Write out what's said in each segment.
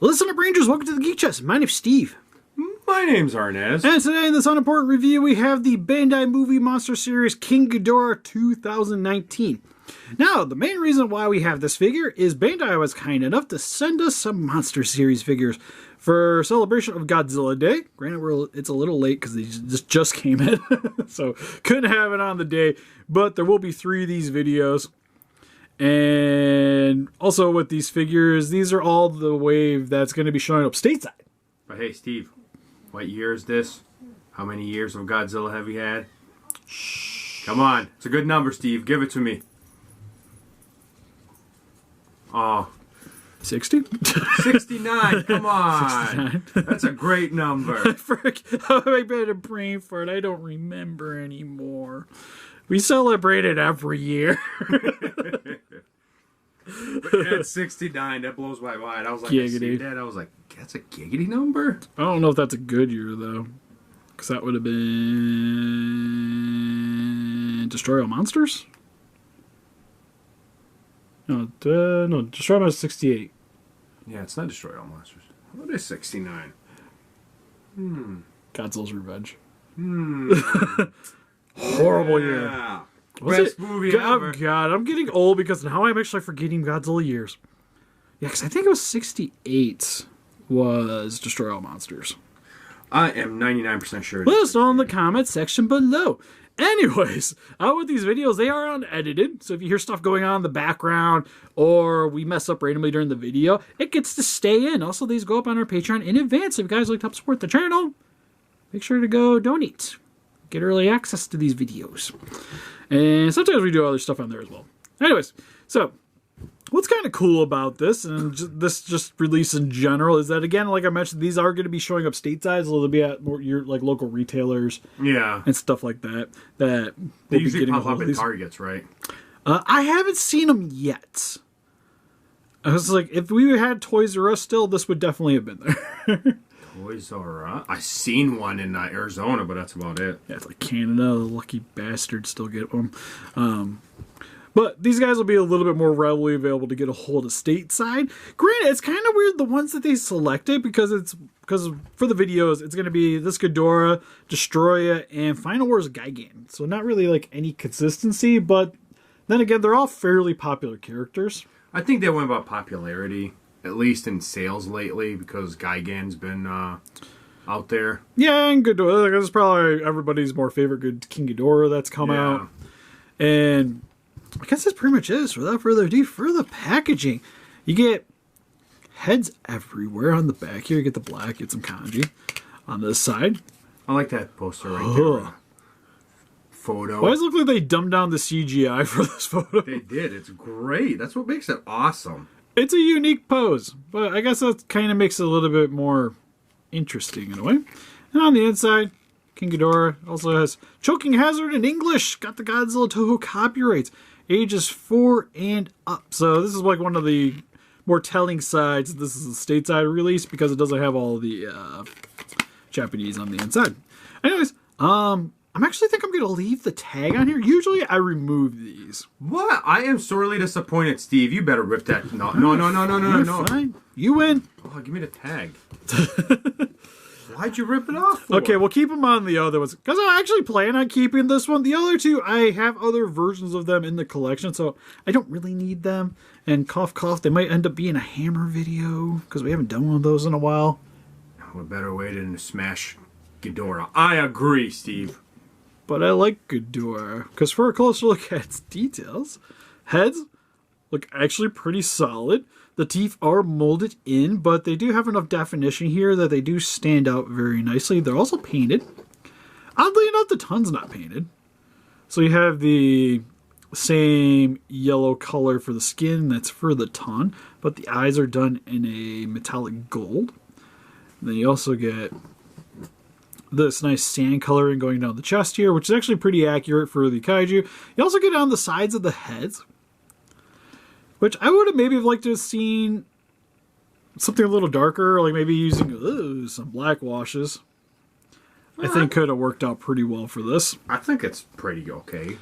Listen up, Rangers. Welcome to the Geek Chest. My name's Steve. My name's Arnes. And today in this Unimportant review, we have the Bandai movie monster series King Ghidorah 2019. Now, the main reason why we have this figure is Bandai was kind enough to send us some monster series figures for celebration of Godzilla Day. Granted, it's a little late because they just came in, so couldn't have it on the day. But there will be 3 of these videos. And also with these figures, these are all the wave that's going to be showing up stateside. But hey, Steve, what year is this? How many years of Godzilla have you had? Shh. Come on. It's a good number, Steve. Give it to me. Oh. 60? 69. Come on. 69. That's a great number. I've been a brain fart. I don't remember anymore. We celebrate it every year. At 69, that blows my mind. I was like, Giggity. I see that. I was like, that's a giggity number? I don't know if that's a good year, though. Because that would have been... Destroy All Monsters? No, Destroy All Monsters 68. Yeah, it's not Destroy All Monsters. What is 69? Godzilla's Revenge. Horrible year. Best movie ever. Oh, God, I'm getting old because now I'm actually forgetting Godzilla years. Yeah, because I think it was 68 was Destroy All Monsters. I am 99% sure. Let us know in the comments section below. Anyways, with these videos, they are unedited. So if you hear stuff going on in the background or we mess up randomly during the video, it gets to stay in. Also, these go up on our Patreon in advance. If you guys like to help support the channel, make sure to go donate. Get early access to these videos. And sometimes we do other stuff on there as well. Anyways, so what's kind of cool about this, and this just release in general, is that, again, like I mentioned, these are going to be showing up stateside, so they'll be at more your like local retailers, and stuff like that. That they usually pop up at Targets, right? I haven't seen them yet. I was like, if we had Toys R Us still, this would definitely have been there. Toys R Us? I seen one in Arizona, but that's about it. Yeah, it's like Canada, the lucky bastards still get them. But these guys will be a little bit more readily available to get a hold of stateside. Granted, it's kind of weird the ones that they selected because for the videos, it's going to be this Ghidorah, Destroya, and Final Wars Gigan. So not really like any consistency, but then again, they're all fairly popular characters. I think they went about popularity, at least in sales lately, because Gigan's been out there. Yeah, and Ghidorah, that's probably everybody's more favorite King Ghidorah that's come out. And I guess that's pretty much it. Without further ado, for the packaging, you get heads everywhere on the back here. You get the black, get some kanji on this side. I like that poster right there. Photo. Why does it look like they dumbed down the CGI for this photo? They did. It's great. That's what makes it awesome. It's a unique pose, but I guess that kind of makes it a little bit more interesting in a way. And on the inside, King Ghidorah also has choking hazard in English. Got the Godzilla Toho copyrights. Ages 4 and up. So this is like one of the more telling sides. This is a stateside release because it doesn't have all the Japanese on the inside. Anyways, I'm actually think I'm going to leave the tag on here. Usually I remove these. What? I am sorely disappointed, Steve. You better rip that. No. Fine. You win. Oh, give me the tag. Why'd you rip it off for? Okay, we'll keep them on the other ones. Because I actually plan on keeping this one. The other two, I have other versions of them in the collection, so I don't really need them. And cough, cough, they might end up being a Hammer video, because we haven't done one of those in a while. What better way than to smash Ghidorah? I agree, Steve. But I like Ghidorah, because for a closer look at its details, heads look actually pretty solid. The teeth are molded in, but they do have enough definition here that they do stand out very nicely. They're also painted. Oddly enough, the tongue's not painted. So you have the same yellow color for the skin that's for the tongue, but the eyes are done in a metallic gold. And then you also get this nice sand coloring going down the chest here, which is actually pretty accurate for the kaiju. You also get on the sides of the heads, which I would have maybe liked to have seen something a little darker, like maybe using some black washes. I think could have worked out pretty well for this. I think it's pretty okay.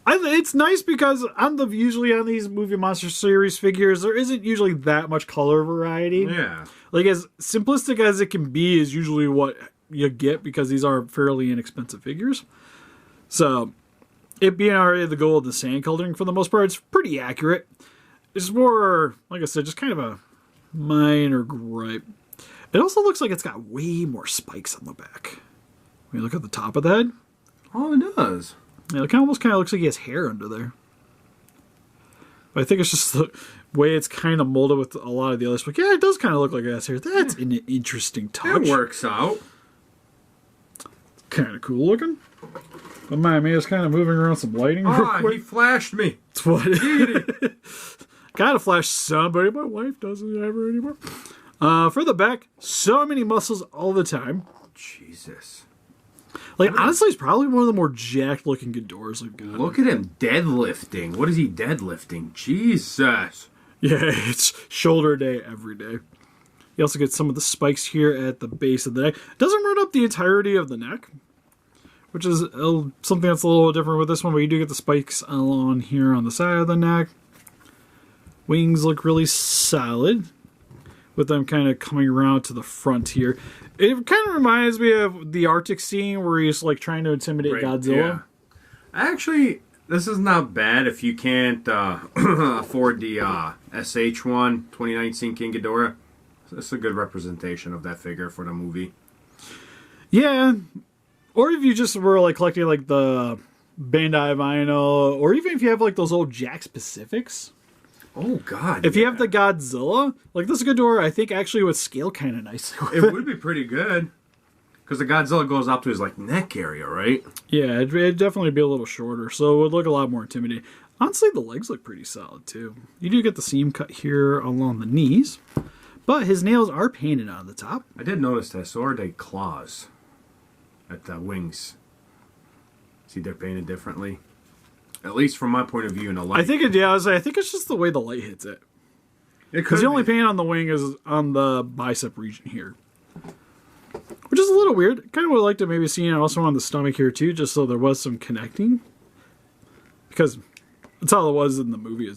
It's nice because usually on these movie monster series figures, there isn't usually that much color variety. Yeah. Like, as simplistic as it can be is usually what you get because these are fairly inexpensive figures. So, it being already the goal of the sand coloring for the most part, it's pretty accurate. It's more, like I said, just kind of a minor gripe. It also looks like it's got way more spikes on the back. When you look at the top of the head. Oh, it does. Yeah, it almost kind of looks like he has hair under there. But I think it's just the way it's kind of molded with a lot of the others. But yeah, it does kind of look like it has hair. That's an interesting touch. It works out. Kind of cool looking. But my man is kind of moving around some lighting. He flashed me. That's what. Gotta flash somebody. My wife doesn't have her anymore. For the back, so many muscles all the time. Jesus. Like, honestly, he's probably one of the more jacked looking Ghidorahs I've got. Look at him deadlifting. What is he deadlifting? Jesus. Yeah, it's shoulder day every day. You also get some of the spikes here at the base of the neck. Doesn't run up the entirety of the neck, which is something that's a little different with this one, but you do get the spikes along here on the side of the neck. Wings look really solid, with them kind of coming around to the front here. It kind of reminds me of the Arctic scene where he's like trying to intimidate Godzilla. Yeah. Actually, this is not bad if you can't afford the SH1 2019 King Ghidorah. It's a good representation of that figure for the movie. Yeah. Or if you just were like collecting like the Bandai vinyl, or even if you have like those old Jakks Pacifics. Oh, God. If you have the Godzilla, like this Ghidorah, I think actually would scale kind of nicely. It would be pretty good. Because the Godzilla goes up to his like neck area, right? Yeah, it'd definitely be a little shorter, so it would look a lot more intimidating. Honestly, the legs look pretty solid, too. You do get the seam cut here along the knees, but his nails are painted on the top. I did notice that. So are they claws at the wings. See, they're painted differently. At least from my point of view in the light. I think it's just the way the light hits it. Because the only paint on the wing is on the bicep region here. Which is a little weird. Kind of would like to maybe see it also on the stomach here too, just so there was some connecting. Because that's all it was in the movie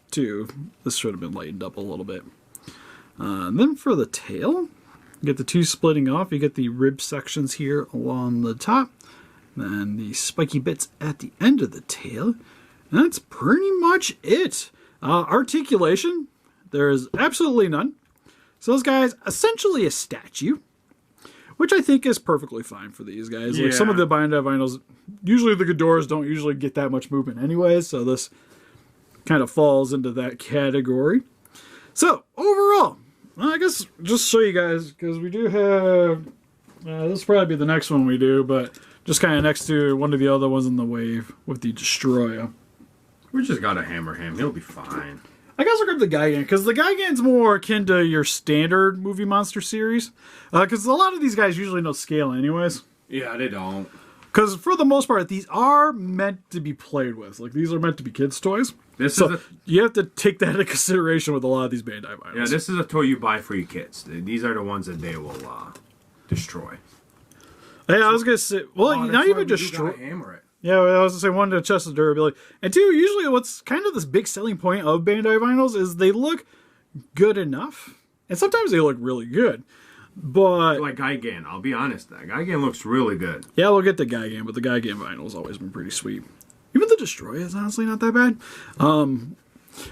too. This should have been lightened up a little bit. And then for the tail, you get the two splitting off. You get the rib sections here along the top. Then the spiky bits at the end of the tail. And that's pretty much it. Articulation, there is absolutely none. So this guy's essentially a statue, which I think is perfectly fine for these guys. Yeah. Like some of the Bandai vinyls, usually the Ghidorahs don't usually get that much movement anyways, so this kind of falls into that category. So, overall, I guess just show you guys, because we do have, this will probably be the next one we do, but just kind of next to one of the other ones in the wave with the Destroyer. We just gotta hammer him. He'll be fine. I guess I'll grab the Gigan, because the Gigan's more akin to your standard movie monster series. Because a lot of these guys usually don't scale anyways. Yeah, they don't. Because for the most part, these are meant to be played with. Like, these are meant to be kids' toys. You have to take that into consideration with a lot of these Bandai vinyls. Yeah, this is a toy you buy for your kids. These are the ones that they will destroy. Hey, I was going to say, well, not even destroy. Hammer it. Yeah, I was going to say, one, to test the durability. And two, usually what's kind of this big selling point of Bandai vinyls is they look good enough. And sometimes they look really good. But Like Gigan, I'll be honest. That Gigan looks really good. yeah, we'll get the Gigan, but the Gigan vinyl's always been pretty sweet. Even the Destroyer is honestly not that bad.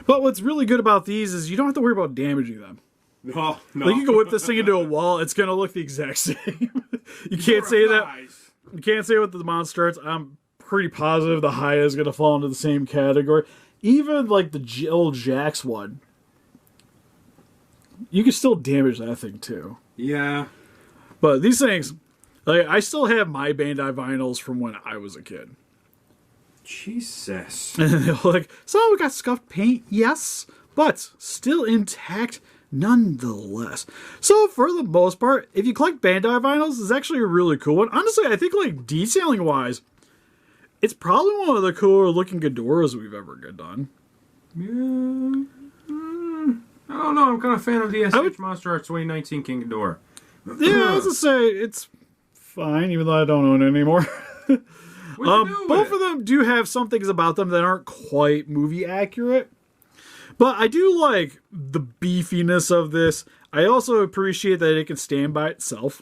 But what's really good about these is you don't have to worry about damaging them. No. Like, you can whip this thing into a wall, it's going to look the exact same. You can't say that. You can't say with the Monsters. I'm pretty positive the Haya is going to fall into the same category. Even like the old Jakks one, you can still damage that thing too. Yeah. But these things, like, I still have my Bandai vinyls from when I was a kid. Jesus. And they're like, so we got scuffed paint, yes, but still intact nonetheless. So for the most part, if you collect Bandai vinyls, it's actually a really cool one. Honestly, I think like detailing wise, it's probably one of the cooler looking Ghidorahs we've ever done. Yeah. I don't know. I'm kind of a fan of the SH Monster Arts 2019 King Ghidorah. Yeah, I was gonna say it's fine, even though I don't own it anymore. What'd you do with Both it? of them do have some things about them that aren't quite movie accurate. But I do like the beefiness of this. I also appreciate that it can stand by itself.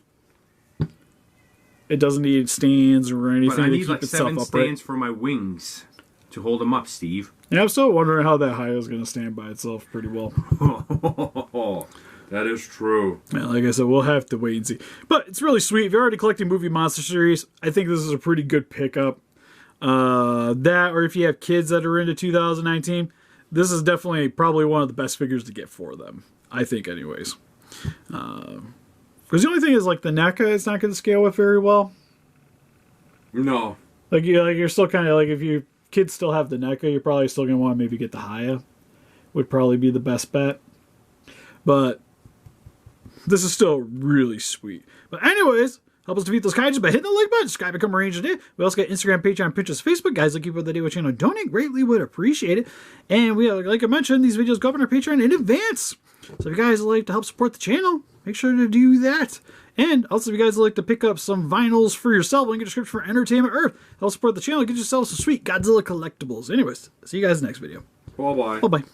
It doesn't need stands or anything But I to need keep like itself 7 upright. stands for my wings to hold them up, Steve. And I'm still wondering how that high is going to stand by itself pretty well. That is true. Yeah, like I said, we'll have to wait and see. But it's really sweet. If you're already collecting movie monster series, I think this is a pretty good pickup. That, or if you have kids that are into 2019, this is definitely probably one of the best figures to get for them. I think, anyways. Because the only thing is, like, the NECA is not going to scale with very well. No. Like you're still kind of like, if your kids still have the NECA, you're probably still going to want to maybe get the Haya. Would probably be the best bet. But this is still really sweet. But anyways, help us defeat those kaiju by hitting the like button, subscribe, become a ranger today. We also got Instagram, Patreon, Pinterest, Facebook. Guys, looking for the Day channel, donate, greatly would appreciate it. And we, like I mentioned, these videos go up on our Patreon in advance. So if you guys would like to help support the channel, make sure to do that. And also, if you guys would like to pick up some vinyls for yourself, link in the description for Entertainment Earth. Help support the channel, get yourself some sweet Godzilla collectibles. Anyways, see you guys in the next video. Bye-bye. Bye-bye.